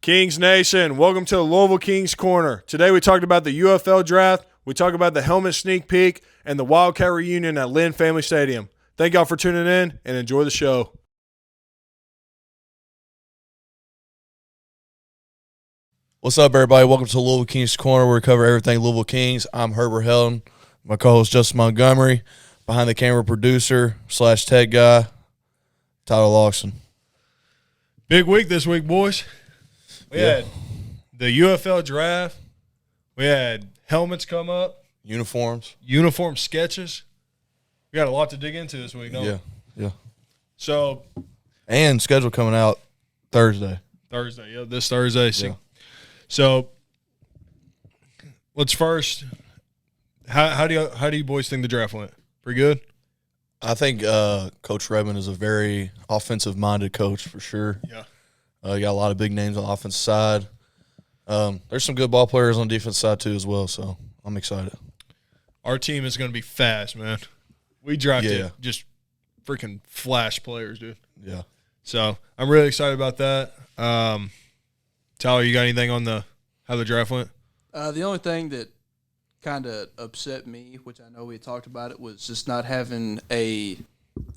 Kings Nation, welcome to the Louisville Kings Corner. Today we talked about the UFL draft, we talked about the helmet sneak peek, and the Wildcat Reunion at Lynn Family Stadium. Thank y'all for tuning in, and enjoy the show. What's up, everybody? Welcome to Louisville Kings Corner, where we cover everything Louisville Kings. I'm Herbert Helton, my co-host Justin Montgomery, behind the camera producer / tech guy, Tyler Lawson. Big week this week, boys. We had the UFL draft. We had helmets come up. Uniform sketches. We got a lot to dig into this week, don't we? Yeah. So. And schedule coming out Thursday. This Thursday. Yeah. So, let's first. How do you boys think the draft went? Pretty good. I think Coach Redman is a very offensive-minded coach for sure. Yeah. You got a lot of big names on the offensive side. There's some good ball players on the defense side too as well, so I'm excited. Our team is going to be fast, man. We drafted just freaking flash players, dude. Yeah. So I'm really excited about that. Tyler, you got anything on how the draft went? The only thing that kind of upset me, which I know we talked about it, was just not having being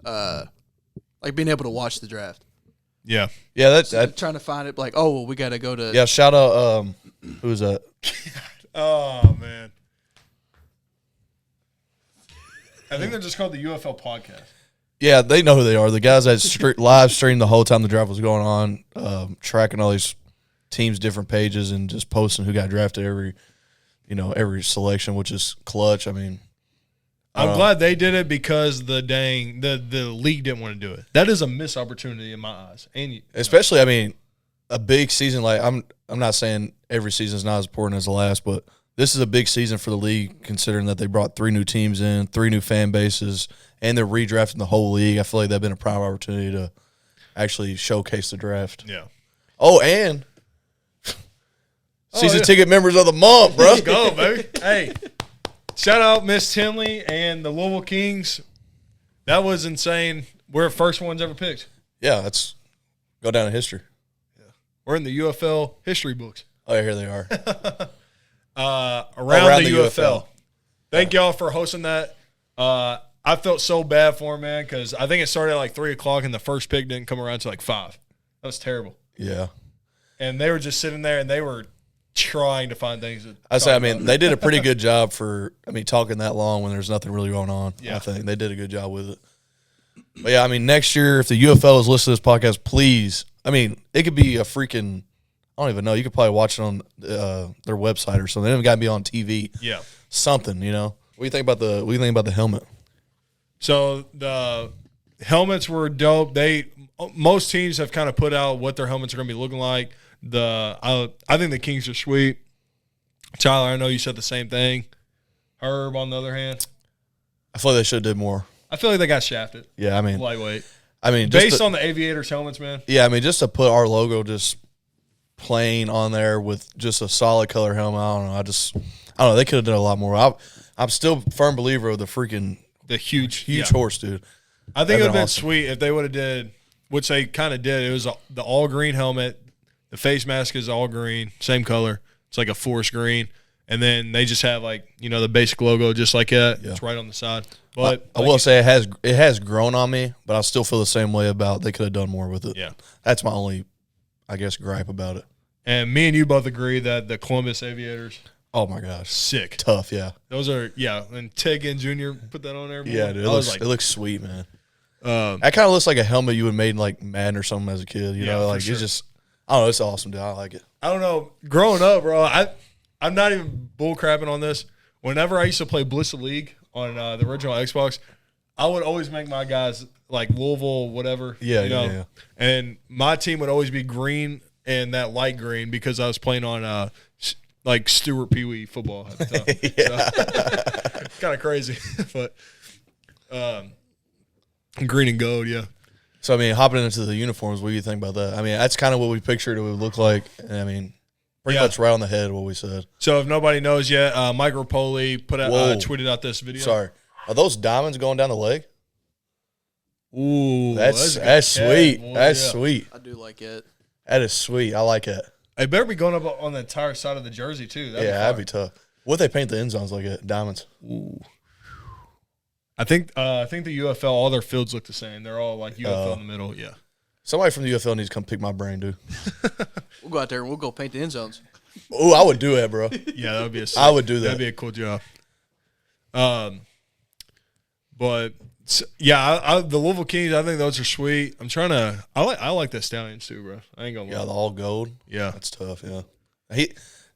able to watch the draft. Yeah. Yeah, that's trying to find it we got to go to. Yeah, shout out who's that? Oh man. I think they're just called the UFL Podcast. Yeah, they know who they are. The guys that live streamed the whole time the draft was going on, tracking all these teams' different pages and just posting who got drafted every selection, which is clutch. I mean, I'm glad they did it because the league didn't want to do it. That is a missed opportunity in my eyes. And especially, I mean, a big season like I'm not saying every season is not as important as the last, but this is a big season for the league considering that they brought 3 new teams in, 3 new fan bases, and they're redrafting the whole league. I feel like that's been a prime opportunity to actually showcase the draft. Yeah. Oh, and season ticket members of the month, bro. Let's go, baby. Hey. Shout out Miss Tinley and the Louisville Kings. That was insane. We're the first ones ever picked. Yeah, that's go down in history. Yeah. We're in the UFL history books. Oh, yeah, here they are. Around the UFL. Thank y'all for hosting that. I felt so bad for him, man, because I think it started at 3 o'clock and the first pick didn't come around until 5. That was terrible. Yeah. And they were just sitting there and they were trying to find things to they did a pretty good job talking that long when there's nothing really going on. Yeah. I think they did a good job with it. But yeah, next year if the UFL is listening to this podcast, please. It could be a freaking I don't even know. You could probably watch it on their website or something. It doesn't got to be on TV. Yeah. Something, What do you think about the helmet? So the helmets were dope. Most teams have kind of put out what their helmets are going to be looking like. I think the Kings are sweet. Tyler, I know you said the same thing. Herb, on the other hand, I feel like they should have did more. I feel like they got shafted. Yeah, lightweight. Based on the Aviators helmets, man. Yeah, just to put our logo just plain on there with just a solid color helmet. I don't know. They could have done a lot more. I'm still a firm believer of the huge horse, dude. I think it would have been sweet if they would have did, which they kind of did. It was the all green helmet. The face mask is all green, same color. It's like a forest green. And then they just have the basic logo just like that. Yeah. It's right on the side. But I will say it has grown on me, but I still feel the same way about they could have done more with it. Yeah. That's my only, gripe about it. And me and you both agree that the Columbus Aviators, oh my gosh, sick. Tough, yeah. Those are, and Tig and Junior put that on there. Yeah, dude. It looks sweet, man. That kind of looks like a helmet you would have made in Madden or something as a kid. It's just, I don't know, it's awesome, dude. I like it. I don't know. Growing up, bro, I'm not even bull crapping on this. Whenever I used to play Bliss League on the original Xbox, I would always make my guys Louisville, whatever. Yeah. And my team would always be green and that light green because I was playing on Stewart Pee Wee football at the time. Kind of crazy, but green and gold, yeah. So, hopping into the uniforms, what do you think about that? That's kind of what we pictured it would look like. And, pretty much right on the head what we said. So, if nobody knows yet, Mike Rapoli tweeted out this video. Sorry. Are those diamonds going down the leg? Ooh, that's sweet. That's sweet. I do like it. That is sweet. I like it. It better be going up on the entire side of the jersey too. That'd be tough. What if they paint the end zones like diamonds? Ooh. I think the UFL, all their fields look the same. They're all like UFL in the middle. Yeah. Somebody from the UFL needs to come pick my brain, dude. We'll go out there and we'll go paint the end zones. Oh, I would do that, bro. Yeah, that would be I would do that. That'd be a cool job. But yeah, the Louisville Kings, I think those are sweet. I like the Stallions too, bro. I ain't gonna lie. Yeah, the all gold. Yeah, that's tough. Yeah,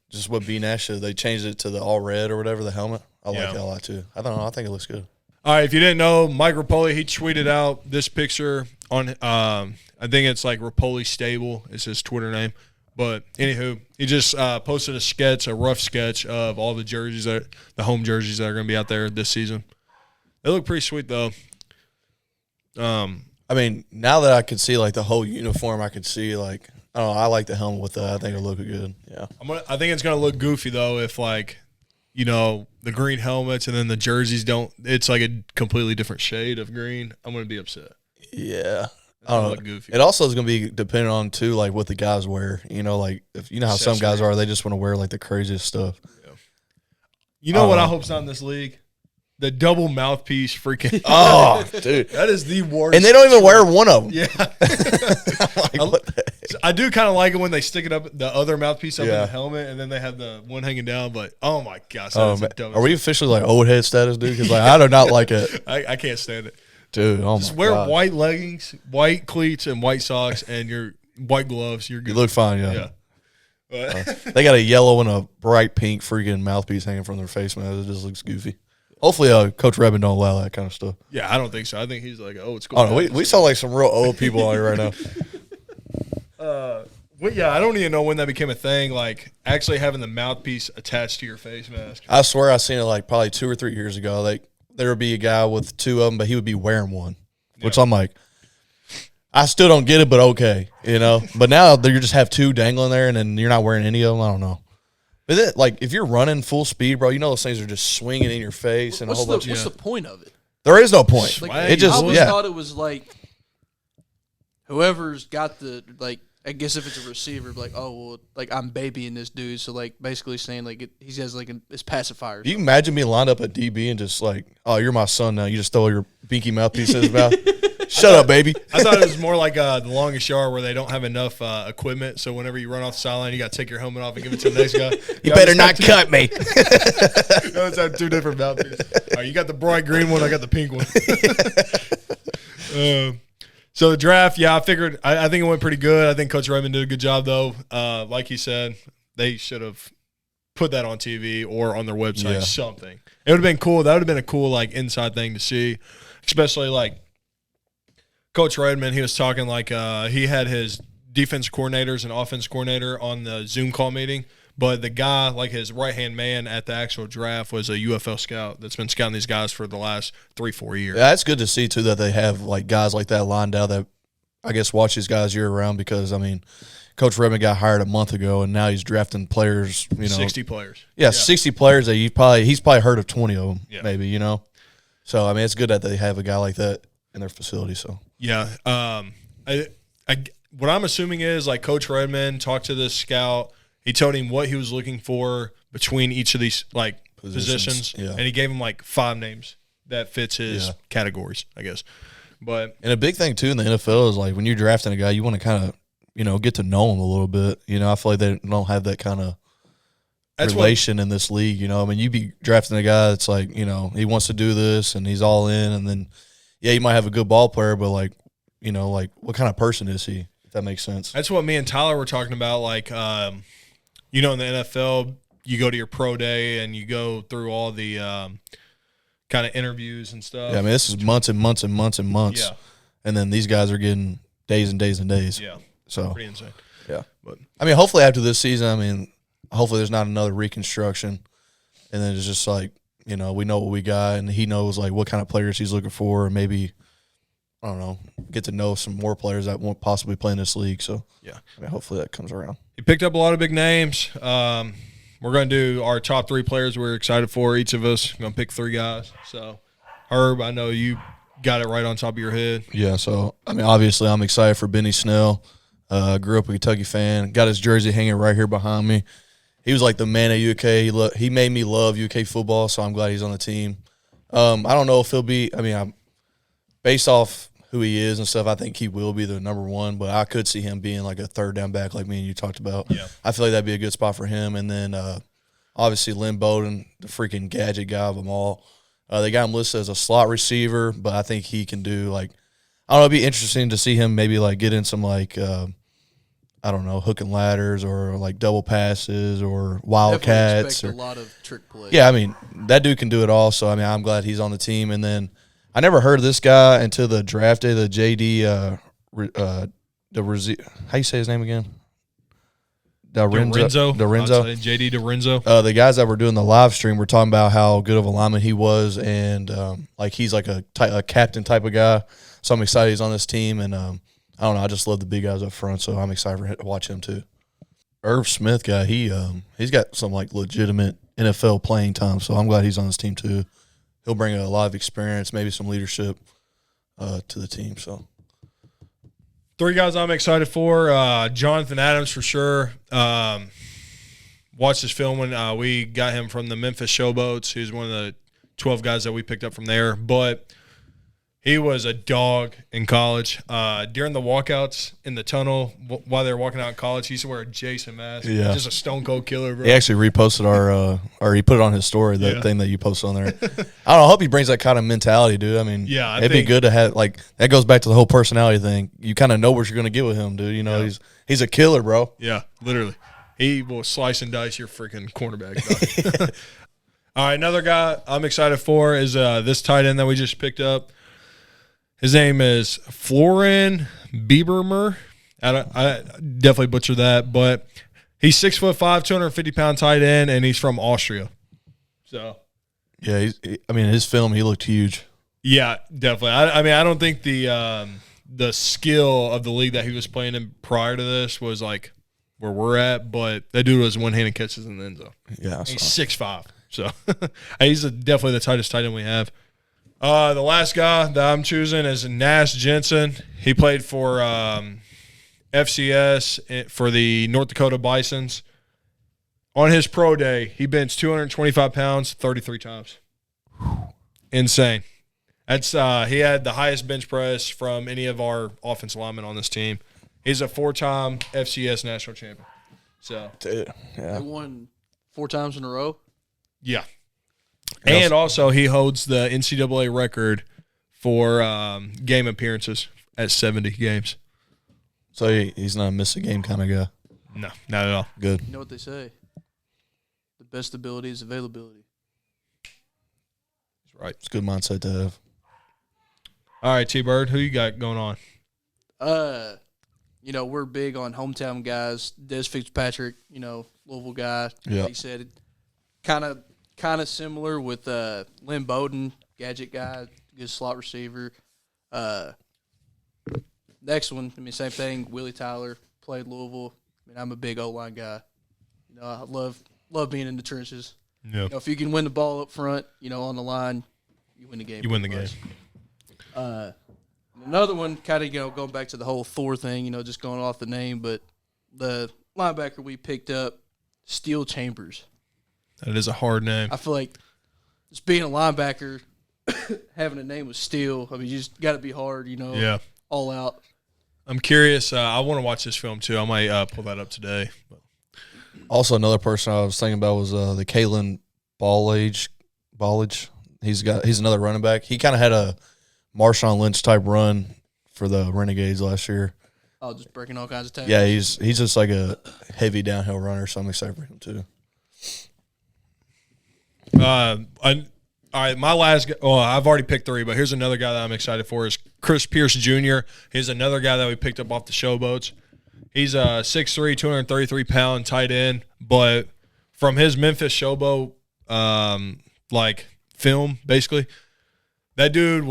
just what B Nash did. They changed it to the all red or whatever, the helmet. I like that a lot too. I don't know. I think it looks good. All right, if you didn't know, Mike Rapoli, he tweeted out this picture on I think it's like Rapoli Stable is his Twitter name. But anywho, he just posted a rough sketch of all the jerseys, the home jerseys that are going to be out there this season. They look pretty sweet though. I mean, now that I can see like the whole uniform, I could see like I don't know. I like the helmet with that. I think it'll look good. Yeah. I think it's going to look goofy though if like, the green helmets and then the jerseys don't. It's like a completely different shade of green. I'm going to be upset. Yeah. I don't look goofy. It also is going to be dependent on too, like what the guys wear. Like if how some guys are, they just want to wear like the craziest stuff. Yeah. You know what I hope's not in this league? The double mouthpiece freaking. Oh, dude. That is the worst. And they don't even wear one of them. Yeah. I do kind of like it when they stick it up, the other mouthpiece up in the helmet, and then they have the one hanging down. But, oh, my gosh. Are we officially like old head status, dude? Because I do not like it. I can't stand it. Dude, just wear white leggings, white cleats, and white socks, and your white gloves. You're good. You look fine, yeah. They got a yellow and a bright pink freaking mouthpiece hanging from their face, man. It just looks goofy. Hopefully, Coach Redman don't allow that kind of stuff. Yeah, I don't think so. I think he's like, it's cool. Oh, no, we sound like some real old people on here right now. Well, yeah, I don't even know when that became a thing, like actually having the mouthpiece attached to your face mask. I swear I seen it like probably 2 or 3 years ago. Like there would be a guy with two of them, but he would be wearing one, which I'm like, I still don't get it, but okay, But now you just have two dangling there, and then you're not wearing any of them. I don't know. But like if you're running full speed, bro, those things are just swinging in your face and a whole bunch. What's the point of it? There is no point. Like, I always thought it was like whoever's got the like. I guess if it's a receiver, like I'm babying this dude, so like basically saying like he has like his pacifier. Do you imagine being lined up at DB and just like, oh, you're my son now? You just throw your binky mouthpiece in his mouth. Shut up, baby. I thought it was more like the longest yard where they don't have enough equipment, so whenever you run off the sideline, you got to take your helmet off and give it to the next guy. You better not cut me. No, it's have two different mouthpieces. All right, you got the bright green one, I got the pink one. So the draft, I figured I think it went pretty good. I think Coach Redman did a good job, though. Like he said, they should have put that on TV or on their website, something. It would have been cool. That would have been a cool like inside thing to see, especially like Coach Redman. He was talking like he had his defense coordinators and offense coordinator on the Zoom call meeting, but the guy, like his right-hand man at the actual draft, was a UFL scout that's been scouting these guys for the last 3-4 years. Yeah, it's good to see, too, that they have, like, guys like that lined out that, I guess, watch these guys year-round because, I mean, Coach Redman got hired a month ago, and now he's drafting players, 60 players. Yeah, 60 players that he's probably heard of 20 of them, maybe, So, I mean, it's good that they have a guy like that in their facility, so. Yeah. What I'm assuming is, like, Coach Redman talked to this scout. He told him what he was looking for between each of these like positions, and he gave him like 5 names that fits his categories, I guess. And a big thing too in the NFL is like when you're drafting a guy, you want to kind of get to know him a little bit. I feel like they don't have that kind of relation in this league. I mean, you be drafting a guy that's like he wants to do this and he's all in, and then you might have a good ball player, but like like what kind of person is he? If that makes sense. That's what me and Tyler were talking about, like. In the NFL, you go to your pro day and you go through all the kind of interviews and stuff. Yeah, I mean, this is months and months and months and months. Yeah. And then these guys are getting days and days and days. Yeah. So pretty insane. Yeah. But I mean, hopefully after this season, hopefully there's not another reconstruction. And then it's just like, we know what we got, and he knows like what kind of players he's looking for, and maybe I don't know, get to know some more players that won't possibly play in this league. So, hopefully that comes around. He picked up a lot of big names. We're going to do our top 3 players we're excited for. Each of us going to pick 3 guys. So, Herb, I know you got it right on top of your head. Yeah, so, obviously I'm excited for Benny Snell. Grew up a Kentucky fan. Got his jersey hanging right here behind me. He was like the man at UK. He made me love UK football, so I'm glad he's on the team. I don't know if he'll be – I'm based off who he is and stuff, I think he will be the number one, but I could see him being like a third down back like me and you talked about. Yeah. I feel like that'd be a good spot for him. And then obviously Lynn Bowden, the freaking gadget guy of them all. They got him listed as a slot receiver, but I think he can do like – I don't know, it'd be interesting to see him maybe like get in some like I don't know, hook and ladders or like double passes or wildcats. Expect a lot of trick plays. Yeah, I mean, that dude can do it all. So, I mean, I'm glad he's on the team. And then I never heard of this guy until the draft day, the JD, how you say his name again? Dorenzo. JD Dorenzo. The guys that were doing the live stream were talking about how good of a lineman he was, and like he's like a captain type of guy. So I'm excited he's on this team, and I don't know, I just love the big guys up front, so I'm excited to watch him too. Irv Smith guy, he's got some like legitimate NFL playing time, so I'm glad he's on this team too. He'll bring a lot of experience, maybe some leadership to the team. So 3 guys I'm excited for. Jonathan Adams for sure. Watched his film when we got him from the Memphis Showboats. He was one of the 12 guys that we picked up from there. But he was a dog in college. During the walkouts in the tunnel while they were walking out in college, he used to wear a Jason mask. Yeah. Just a stone cold killer, bro. he actually reposted or he put it on his story, that thing that you posted on there. I don't know, I hope he brings that kind of mentality, dude. I mean, yeah, it'd be good to have, like, that goes back to the whole personality thing. You kind of know what you're going to get with him, dude. You know, he's a killer, bro. Yeah, literally. He will slice and dice your freaking cornerback. Dog. All right, another guy I'm excited for is this tight end that we just picked up. His name is Florin Biebermer. I definitely butchered that, but he's 6'5", 250-pound tight end, and he's from Austria. So, yeah, his film, he looked huge. Yeah, definitely. I mean, I don't think the skill of the league that he was playing in prior to this was like where we're at, but that dude was one-handed catches in the end zone. Yeah, he's 6'5", so he's definitely the tightest tight end we have. The last guy that I'm choosing is Nash Jensen. He played for FCS for the North Dakota Bisons. On his pro day, he benched 225 pounds 33 times. Insane. That's he had the highest bench press from any of our offensive linemen on this team. He's a 4-time FCS national champion. So, dude, yeah. They won 4 times in a row? Yeah. And also, he holds the NCAA record for game appearances at 70 games. So he's not a miss a game kind of guy. No, not at all. Good. You know what they say? The best ability is availability. That's right. It's a good mindset to have. All right, T-Bird, who you got going on? You know, we're big on hometown guys. Des Fitzpatrick, you know, Louisville guy. Yeah. Like he said, kind of similar with Lynn Bowden, gadget guy, good slot receiver. Next one, I mean, same thing. Willie Tyler played Louisville. I mean, I'm a big O-line guy. You know, I love being in the trenches. Yeah. You know, if you can win the ball up front, you know, on the line, you win the game. You win the game. Another one, kind of, you know, going back to the whole Thor thing, you know, just going off the name, but the linebacker we picked up, Steel Chambers. That is a hard name. I feel like just being a linebacker, having a name with Steel, I mean, you just got to be hard, you know, Yeah. all out. I'm curious. I want to watch this film, too. I might pull that up today. But. Also, another person I was thinking about was the Kalen Ballage. He's another running back. He kind of had a Marshawn Lynch type run for the Renegades last year. Oh, just breaking all kinds of tackles. Yeah, he's just like a heavy downhill runner, so I'm excited for him too. All right, my last guy, I've already picked 3, but here's another guy that I'm excited for is Chris Pierce Jr. He's another guy that we picked up off the Showboats. He's a 6'3", 233-pound tight end, but from his Memphis Showboat film, basically, that dude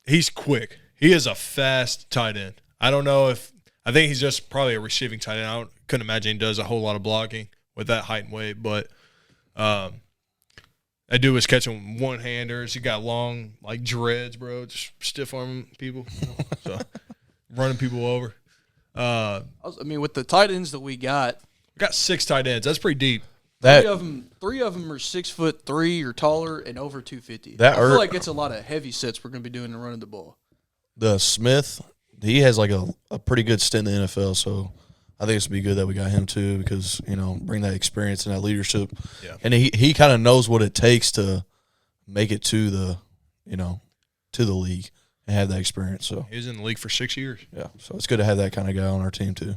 he's quick. He is a fast tight end. I think he's just probably a receiving tight end. I couldn't imagine he does a whole lot of blocking with that height and weight, but that dude was catching one-handers. He got long, like, dreads, bro, just stiff-arming people, so running people over. I mean, with the tight ends that we got 6 tight ends. That's pretty deep. three of them are 6'3" or taller and over 250. I feel like it's a lot of heavy sets we're going to be doing and running the ball. The Smith, he has like a pretty good stint in the NFL, so I think it's going to be good that we got him too because, bring that experience and that leadership. Yeah. And he kind of knows what it takes to make it to the, to the league and have that experience. So he was in the league for 6 years. Yeah, so it's good to have that kind of guy on our team too.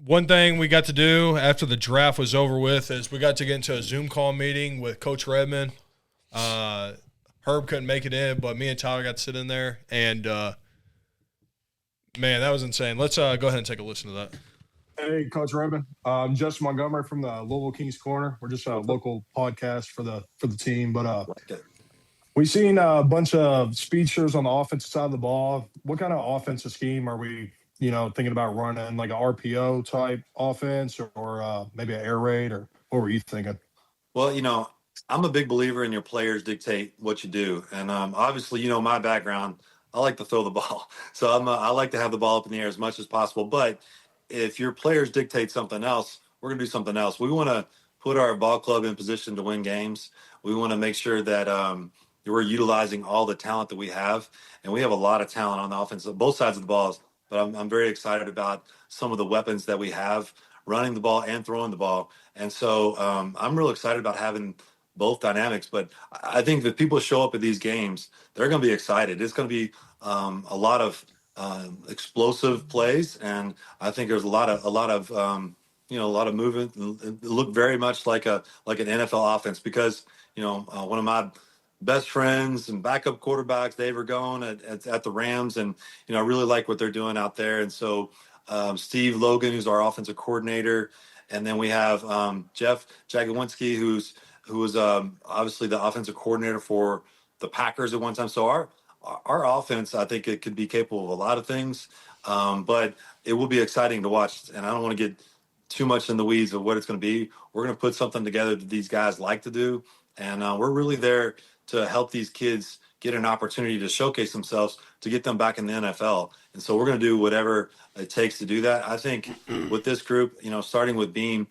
One thing we got to do after the draft was over with is we got to get into a Zoom call meeting with Coach Redman. Herb couldn't make it in, but me and Tyler got to sit in there. And, man, that was insane. Let's go ahead and take a listen to that. Hey, Coach Redman. I'm Justin Montgomery from the Louisville Kings Corner. We're just a local podcast for the team. But we've seen a bunch of speedsters on the offensive side of the ball. What kind of offensive scheme are we thinking about running, like a RPO type offense or maybe an air raid, or what were you thinking? Well, I'm a big believer in your players dictate what you do. And obviously, my background, I like to throw the ball. So I like to have the ball up in the air as much as possible. But if your players dictate something else, we're going to do something else. We want to put our ball club in position to win games. We want to make sure that we're utilizing all the talent that we have. And we have a lot of talent on the offense, both sides of the balls. But I'm very excited about some of the weapons that we have, running the ball and throwing the ball. And so I'm real excited about having both dynamics. But I think that people show up at these games, they're going to be excited. It's going to be a lot of explosive plays, and I think there's a lot of movement. It looked very much like an NFL offense because one of my best friends and backup quarterbacks, Dave Ragone at the Rams. And, I really like what they're doing out there. And so Steve Logan, who's our offensive coordinator. And then we have Jeff Jagowinski, who was obviously the offensive coordinator for the Packers at one time. So our offense, I think it could be capable of a lot of things, but it will be exciting to watch. And I don't want to get too much in the weeds of what it's going to be. We're going to put something together that these guys like to do. And we're really there to help these kids get an opportunity to showcase themselves, to get them back in the NFL. And so we're going to do whatever it takes to do that. I think with this group, starting with Beam,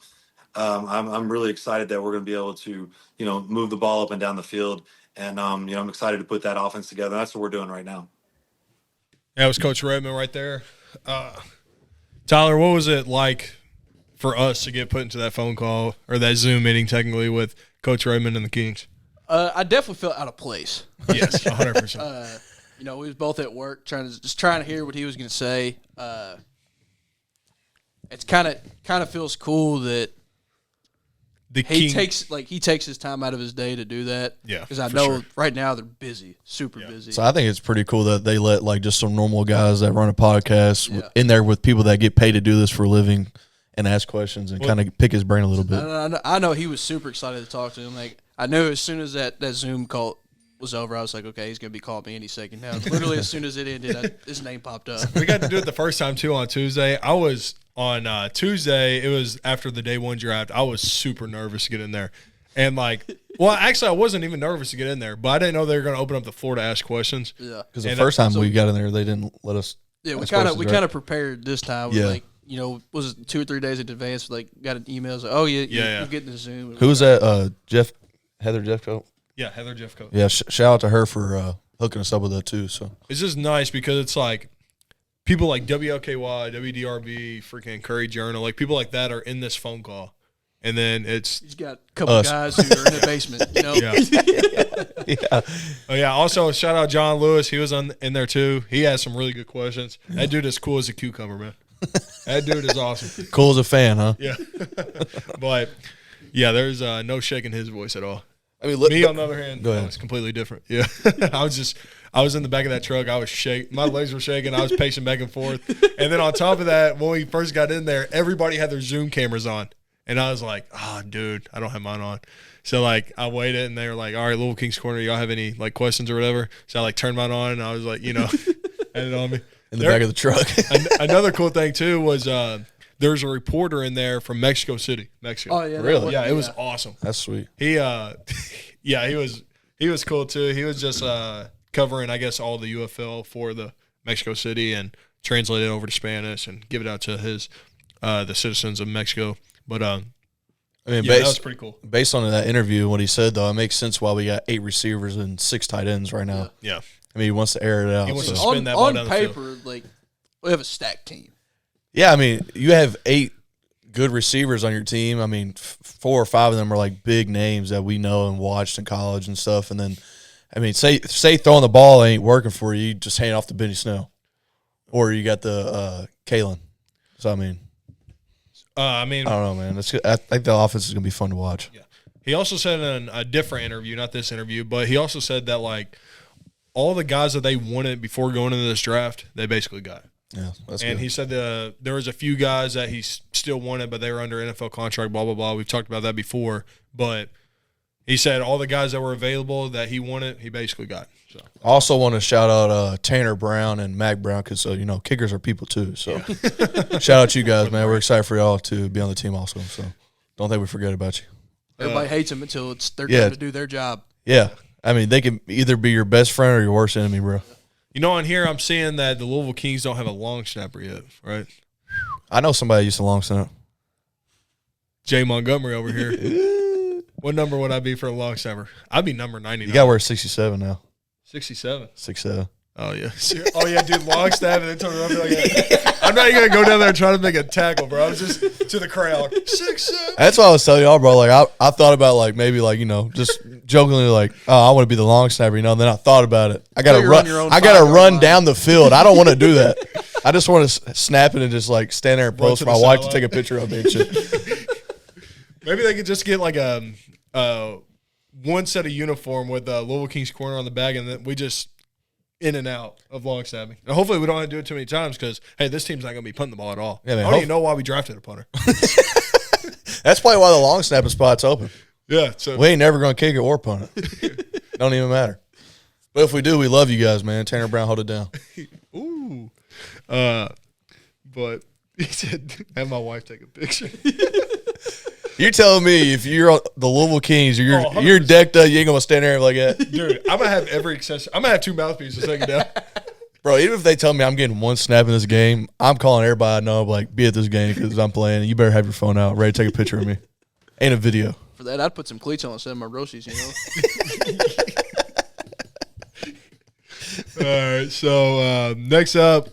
I'm really excited that we're going to be able to, move the ball up and down the field. And, I'm excited to put that offense together. That's what we're doing right now. That was Coach Redman right there. Tyler, what was it like for us to get put into that phone call or that Zoom meeting technically with Coach Redman and the Kings? I definitely felt out of place. Yes, 100%. We was both at work trying to hear what he was going to say. It's kind of feels cool that he takes his time out of his day to do that. Yeah, because I know right now they're busy, super busy. So I think it's pretty cool that they let just some normal guys that run a podcast in there with people that get paid to do this for a living and ask questions and kind of pick his brain a little bit. I know he was super excited to talk to him. Like I knew as soon as that Zoom call was over, I was like, okay, he's gonna be calling me any second now. Literally as soon as it ended, his name popped up. We got to do it the first time too on Tuesday. I was on Tuesday. It was after the day one draft. I was super nervous to get in there, and actually, I wasn't even nervous to get in there, but I didn't know they were going to open up the floor to ask questions. Yeah, because the first time we got in there, they didn't let us. Yeah, we kind of prepared this time. Yeah. Was it 2 or 3 days in advance? Got an email. Like, oh yeah, you're getting the Zoom. Who was that? Heather Jeffcoat. Yeah, Heather Jeffcoat. Yeah, shout out to her for hooking us up with that too. So it's just nice because it's like people like WLKY, WDRB, freaking Curry Journal, people like that are in this phone call, and then he's got a couple guys who are in the basement. Yeah. Oh yeah. Also, shout out John Lewis. He was in there too. He has some really good questions. That dude is cool as a cucumber, man. That dude is awesome. Cool as a fan, huh? Yeah. But yeah, there's no shaking his voice at all. I mean, me on the other hand, it's completely different. Yeah, I was in the back of that truck. I was shaking. My legs were shaking. I was pacing back and forth. And then on top of that, when we first got in there, everybody had their Zoom cameras on, and I was like, "Oh, dude, I don't have mine on." So I waited, and they were like, "All right, Louisville Kings Corner, y'all have any questions or whatever?" So I turned mine on, and I was like, had it on me in the back of the truck. Another cool thing too was there's a reporter in there from Mexico City, Mexico. Oh yeah, really? Yeah, it was awesome. That's sweet. He he was cool too. He was just covering, I guess, all the UFL for the Mexico City and translate it over to Spanish and give it out to the citizens of Mexico. But that was pretty cool. Based on that interview and what he said, though, it makes sense why we got 8 receivers and 6 tight ends right now. Yeah. I mean, he wants to air it out. He wants to spin that ball down the field. On paper, like, we have a stacked team. Yeah, I mean, you have 8 good receivers on your team. I mean, 4 or 5 of them are like big names that we know and watched in college and stuff. And then, I mean, say throwing the ball ain't working for you, you just hand it off to Benny Snell. Or you got the Kalen. So, I mean, I don't know, man. I think the offense is going to be fun to watch. Yeah. He also said in a different interview, not this interview, but he also said that, like, all the guys that they wanted before going into this draft, they basically got. Yeah, that's and good. he said there was a few guys that he still wanted, but they were under NFL contract, blah, blah, blah. We've talked about that before. But he said all the guys that were available that he wanted, he basically got. So I also want to shout out Tanner Brown and Mac Brown because, kickers are people too. So shout out you guys, man. We're excited for y'all to be on the team also. So don't think we forget about you. Everybody hates them until it's their time to do their job. Yeah. I mean, they can either be your best friend or your worst enemy, bro. On here I'm seeing that the Louisville Kings don't have a long snapper yet, right? I know somebody used to long snap. Jay Montgomery over here. What number would I be for a long snapper? I'd be number 99. You got to wear 67 now. 67. 6'7". Oh, yeah. Oh, yeah, dude, long snap and then turn around and be like, I'm not even going to go down there and try to make a tackle, bro. I was just to the crowd. 6'7". That's what I was telling y'all, bro. Like, I thought about, like, maybe, like, just jokingly, like, oh, I want to be the long snapper, and then I thought about it. I got to run down the field. I don't want to do that. I just want to snap it and just, like, stand there and post for my wife to take a picture of me and shit. Maybe they could just get, like, one set of uniform with Louisville Kings Corner on the back, and then we just in and out of long snapping. And hopefully we don't have to do it too many times because, hey, this team's not going to be punting the ball at all. Yeah, man, I don't even know why we drafted a punter. That's probably why the long snapping spot's open. Yeah. So we ain't never going to kick it or punt it. Don't even matter. But if we do, we love you guys, man. Tanner Brown, hold it down. Ooh. But he said, have my wife take a picture. You're telling me if you're the Louisville Kings, you're decked up, you ain't gonna stand there like that, dude. I'm gonna have every accessory. I'm gonna have 2 mouthpieces taken down, bro. Even if they tell me I'm getting 1 snap in this game, I'm calling everybody I know, like, be at this game because I'm playing. You better have your phone out, ready to take a picture of me. Ain't a video. For that, I'd put some cleats on instead of my Rossies, All right. So next up,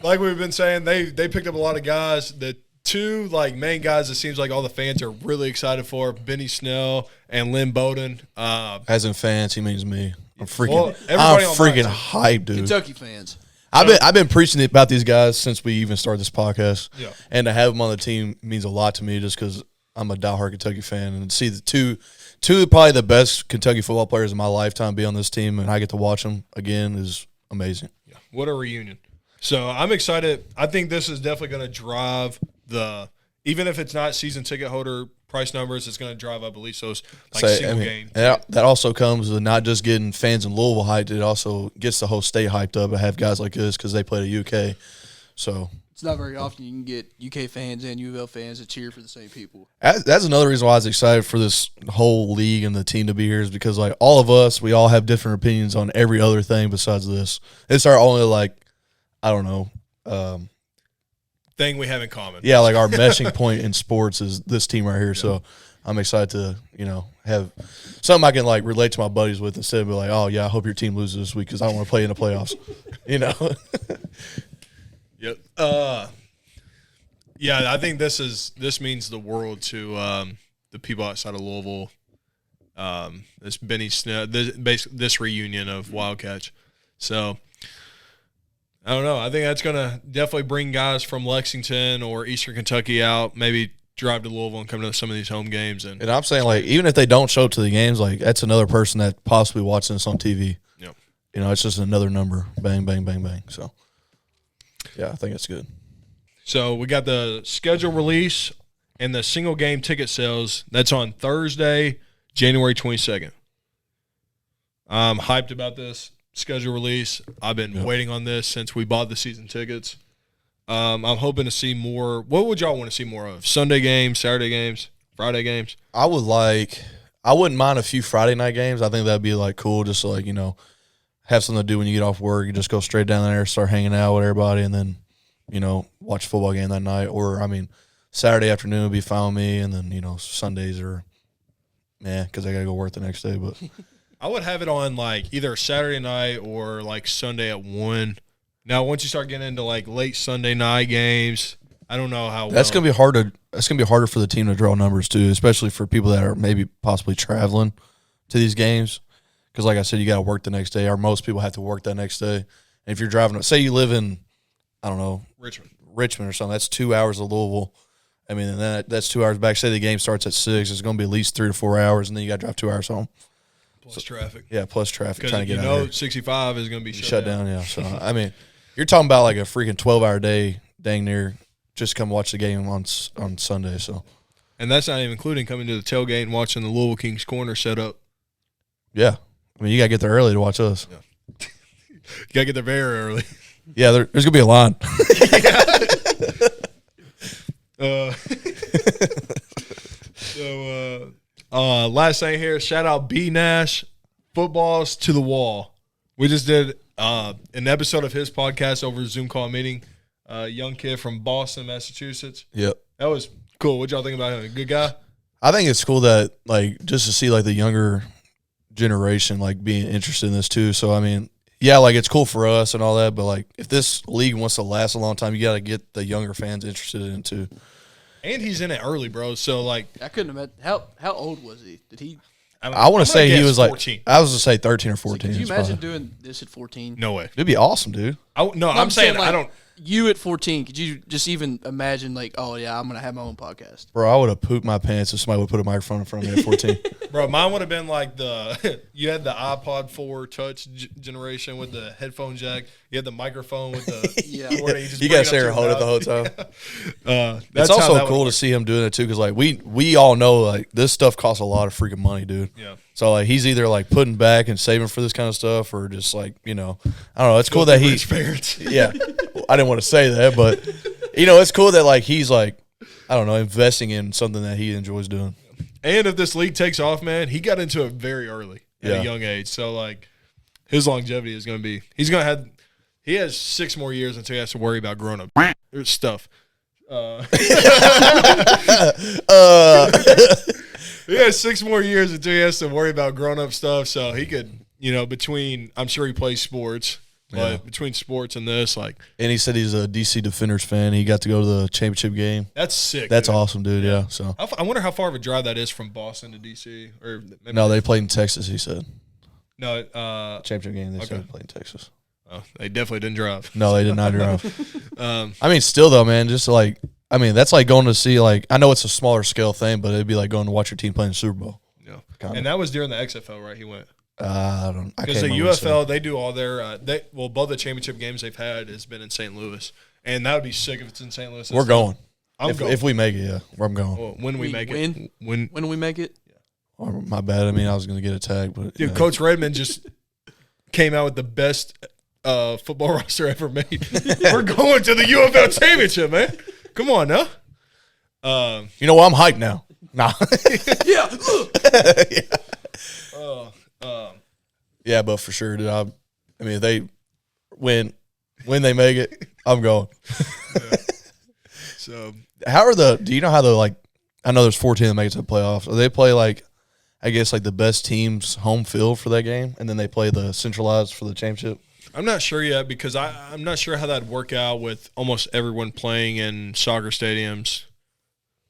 like we've been saying, they picked up a lot of guys that. 2 main guys it seems like all the fans are really excited for, Benny Snell and Lynn Bowden. As in fans, he means me. I'm freaking hyped, dude. Kentucky fans. I've been preaching about these guys since we even started this podcast. Yeah. And to have them on the team means a lot to me just because I'm a diehard Kentucky fan. And to see the two of probably the best Kentucky football players in my lifetime be on this team and I get to watch them again is amazing. Yeah. What a reunion. So I'm excited. I think this is definitely going to drive even if it's not season ticket holder price numbers, it's going to drive up at least those single game. That also comes with not just getting fans in Louisville hyped, it also gets the whole state hyped up and have guys like this because they play the UK. So it's not very often you can get UK fans and UFL fans to cheer for the same people. That's another reason why I was excited for this whole league and the team to be here is because all of us, we all have different opinions on every other thing besides this. It's our only I don't know. Thing we have in common. Yeah, our meshing point in sports is this team right here. Yeah. So I'm excited to, have something I can relate to my buddies with instead of be like, oh yeah, I hope your team loses this week because I don't want to play in the playoffs. Yep. Yeah, I think this means the world to the people outside of Louisville. This Benny Snell, this reunion of Wildcats. So I don't know. I think that's going to definitely bring guys from Lexington or Eastern Kentucky out, maybe drive to Louisville and come to some of these home games. And I'm saying, even if they don't show up to the games, that's another person that possibly watching this on TV. Yep. It's just another number. Bang, bang, bang, bang. So, yeah, I think it's good. So we got the schedule release and the single game ticket sales. That's on Thursday, January 22nd. I'm hyped about this schedule release. I've been waiting on this since we bought the season tickets. I'm hoping to see more. What would y'all want to see more of? Sunday games, Saturday games, Friday games? I wouldn't mind a few Friday night games. I think that'd be cool just to have something to do when you get off work. You just go straight down there, start hanging out with everybody, and then, watch a football game that night. Or, Saturday afternoon would be fine with me, and then, Sundays are, because I got to go work the next day. But I would have it on, either Saturday night or, Sunday at 1. Now, once you start getting into, late Sunday night games, I don't know how that's gonna be harder. That's gonna be harder for the team to draw numbers too, especially for people that are maybe possibly traveling to these games. Because, like I said, you got to work the next day, or most people have to work that next day. And if you're driving, say you live in, I don't know, Richmond or something, that's 2 hours of Louisville. And that's 2 hours back. Say the game starts at 6, it's going to be at least 3 to 4 hours, and then you got to drive 2 hours home. Plus traffic. Yeah, plus traffic. Trying to get out 65 is going to be shut down. Yeah. So you're talking about a freaking 12-hour day, dang near. Just come watch the game on Sunday. So, and that's not even including coming to the tailgate and watching the Louisville Kings Corner set up. Yeah, you gotta get there early to watch us. Yeah. You gotta get there very early. Yeah, there's gonna be a line. Last thing here, shout out B Nash, Footballs to the Wall. We just did an episode of his podcast over a Zoom call meeting. Young kid from Boston, Massachusetts. Yep. That was cool. What y'all think about him? A good guy? I think it's cool that, just to see, the younger generation, being interested in this too. So, it's cool for us and all that, but, if this league wants to last a long time, you got to get the younger fans interested in it too. And he's in it early, bro. So, I couldn't imagine. How old was he? Did he? I want to say he was 14. I was going to say 13 or 14. Could you imagine doing this at 14? No way. It'd be awesome, dude. I'm saying I don't. You at 14, could you just even imagine, oh, yeah, I'm going to have my own podcast? Bro, I would have pooped my pants if somebody would put a microphone in front of me at 14. Bro, mine would have been you had the iPod 4 touch generation with the headphone jack. You had the microphone with the cord. You got to stay here and hold it the whole time. That's it's also cool to see him doing it too, because we all know this stuff costs a lot of freaking money, dude. Yeah. So he's either putting back and saving for this kind of stuff, or just I don't know. It's cool that he. Yeah, I didn't want to say that, but it's cool that he's I don't know, investing in something that he enjoys doing. And if this league takes off, man, he got into it very early at a young age. So his longevity is going to be. He has 6 more years until he has to worry about grown up stuff. He has 6 more years until he has to worry about grown-up stuff, so he could, I'm sure he plays sports, but between sports and this, And he said he's a DC Defenders fan. He got to go to the championship game. That's sick. That's awesome, dude, yeah. So I wonder how far of a drive that is from Boston to DC. Or maybe no, they played in Texas, he said. No, championship game, they said they played in Texas. Oh, they definitely didn't drive. No, they did not drive. Still, though, man, just that's going to see, I know it's a smaller scale thing, but it'd be going to watch your team play in the Super Bowl. Yeah. Kinda. And that was during the XFL, right? He went. Because the UFL, they do all their, both the championship games they've had has been in St. Louis. And that would be sick if it's in St. Louis. We're going. I'm going. If we make it, yeah. I'm going. Well, when we make it. When do we make it? Yeah. My bad. I was going to get attacked. But, dude, Coach Redman just came out with the best football roster ever made. We're going to the UFL championship, man. Come on now. You know what? I'm hyped now. Nah. Yeah, but for sure, dude. If they when they make it, I'm going. Yeah. So do you know how I know there's 14 that make it to the playoffs. Do they play the best team's home field for that game, and then they play the centralized for the championship? I'm not sure yet because I'm not sure how that'd work out with almost everyone playing in soccer stadiums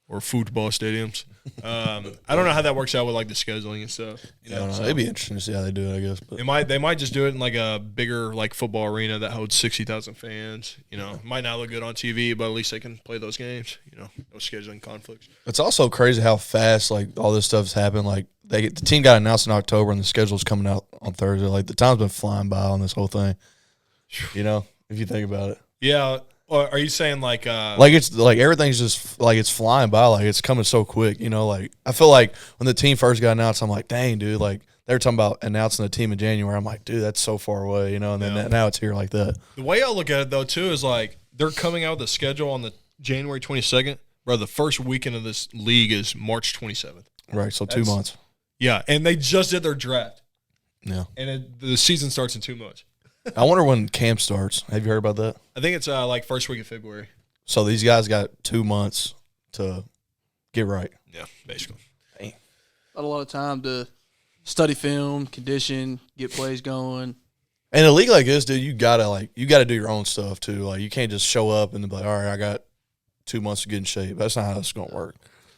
or football stadiums. I don't know how that works out with the scheduling and stuff. So it'd be interesting to see how they do it, I guess. But they might just do it in a bigger football arena that holds 60,000 fans. Might not look good on TV, but at least they can play those games. No scheduling conflicts. It's also crazy how fast all this stuff's happened. The team got announced in October and the schedule's coming out on Thursday. The time's been flying by on this whole thing. If you think about it. Yeah. Or are you saying it's everything's just it's flying by, it's coming so quick, I feel when the team first got announced, I'm like, dang, dude, they were talking about announcing the team in January. I'm like, dude, that's so far away, and then now it's here like that. The way I look at it though too is they're coming out with the schedule on the January 22nd. Bro, the first weekend of this league is March 27th. Right, so 2 months. Yeah, and they just did their draft. Yeah. And the season starts in 2 months. I wonder when camp starts. Have you heard about that? I think it's like first week of February. So these guys got 2 months to get right. Yeah, basically. Not a lot of time to study film, condition, get plays going. And a league like this, dude, you gotta do your own stuff too. Like you can't just show up and be like, all right, I got 2 months to get in shape. That's not how it's gonna work.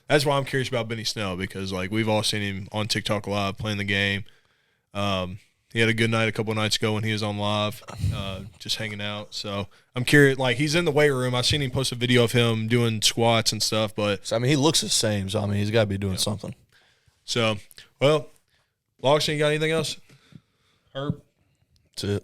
That's why I'm curious about Benny Snell because like we've all seen him on TikTok live playing the game. He had a good night a couple of nights ago when he was on live, just hanging out. So I'm curious. Like he's in the weight room. I've seen him post a video of him doing squats and stuff. But So, I mean, he looks the same. So I mean, he's got to be doing something. So, well, Logston, you got anything else? Herb? That's it.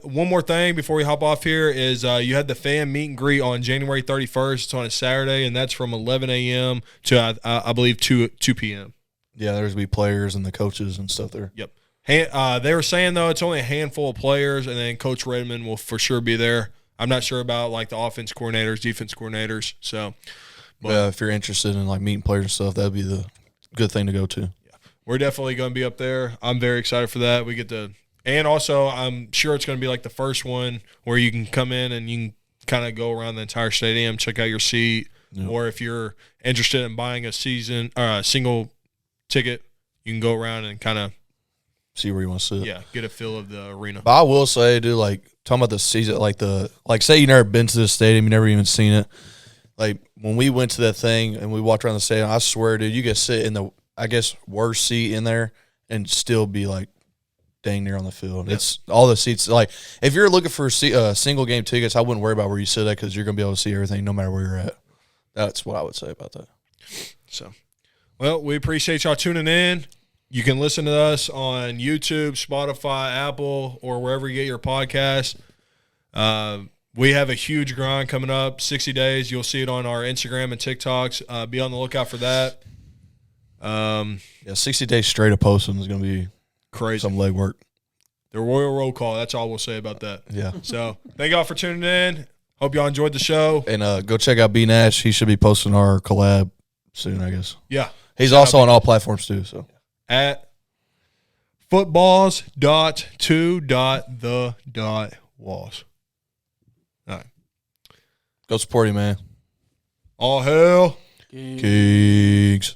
One more thing before we hop off here is you had the fan meet and greet on January 31st. It's on a Saturday, and that's from 11 a.m. to, I believe, 2 p.m. Yeah, there's going to be players and the coaches and stuff there. Yep. They were saying, though, it's only a handful of players, and then Coach Redman will for sure be there. I'm not sure about, like, the offense coordinators, defense coordinators. So, but yeah, if you're interested in, like, meeting players and stuff, that would be the good thing to go to. Yeah, we're definitely going to be up there. I'm very excited for that. We get to – and also I'm sure it's going to be, like, the first one where you can come in and you can kind of go around the entire stadium, check out your seat, or if you're interested in buying a single ticket, you can go around and kind of – see where you want to sit. yeah, get a feel of the arena. But I will say, dude, like talking about the season, like say you never been to this stadium, you never even seen it. Like when we went to that thing and we walked around the stadium, I swear, dude, you could sit in the worst seat in there and still be like dang near on the field. Yep. It's all the seats. Like if you're looking for single game tickets, I wouldn't worry about where you sit at because you're gonna be able to see everything no matter where you're at. That's what I would say about that. So, well, we appreciate y'all tuning in. You can listen to us on YouTube, Spotify, Apple, or wherever you get your podcasts. We have a huge grind coming up, 60 days. You'll see it on our Instagram and TikToks. Be on the lookout for that. 60 days straight of posting is going to be crazy. Some legwork. The Royal Roll Call, that's all we'll say about that. Yeah. So thank y'all for tuning in. Hope y'all enjoyed the show. And go check out B Nash. He should be posting our collab soon, I guess. Yeah. He's also on all platforms too, so. At footballs.2.the.walls. All right. Go support him, man. All hail. Kings.